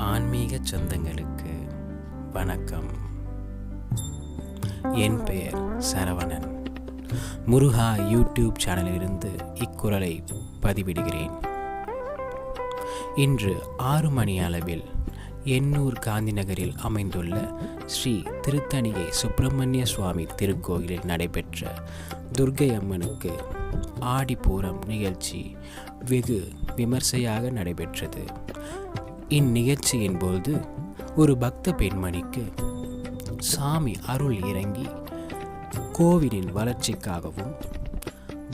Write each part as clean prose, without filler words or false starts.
ஆன்மீக சொந்தங்களுக்கு வணக்கம். என் பெயர் சரவணன். முருகா யூடியூப் சேனலிலிருந்து இக்குறளை பதிவிடுகிறேன். இன்று 6 மணி அளவில் எண்ணூர் காந்தி நகரில் அமைந்துள்ள ஸ்ரீ திருத்தணிகை சுப்பிரமணிய சுவாமி திருக்கோயிலில் நடைபெற்ற துர்க்கை அம்மனுக்கு ஆடிப்பூரம் நிகழ்ச்சி வெகு விமர்சையாக நடைபெற்றது. இந்நிகழ்ச்சியின் போது ஒரு பக்த பெண்மணிக்கு சாமி அருள் இறங்கி கோவிலின் வளர்ச்சிக்காகவும்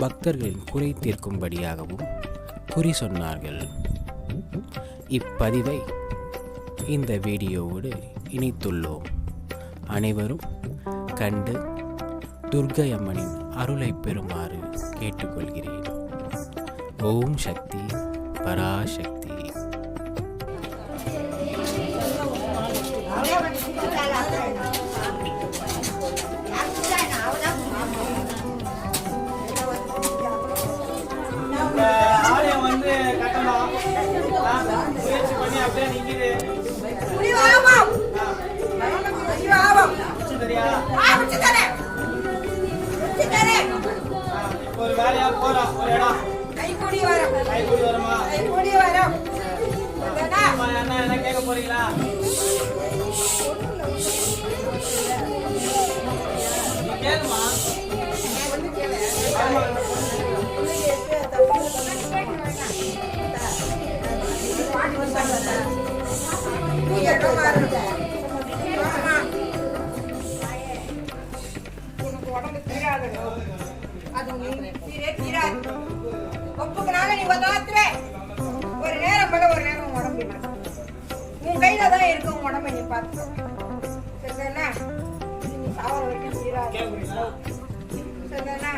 பக்தர்களின் குறை தீர்க்கும்படியாகவும் குறி சொன்னார்கள். இப்பதிவை இந்த வீடியோவோடு இணைத்துள்ளோம். அனைவரும் கண்டு துர்க்கை அம்மனின் அருளை பெறுமாறு கேட்டுக்கொள்கிறேன். ஓம் சக்தி பராசக்தி. ஆலயம் வந்து கட்டணும் முயற்சி பண்ணி அப்படியே நிக்குது. ஒரு வேலையா போறோம். ஒரு இடம் கைகூடி வருமா? என்ன கேட்க போறீங்களா? கேளுமா. ஒரு நேரம் போல ஒரு நேரம் உடம்பு உன் கையில தான் இருக்கு. உன் உடம்பை நீ பார்த்து சரிதானா? சாவர வரைக்கும் தீராது சரிதானா?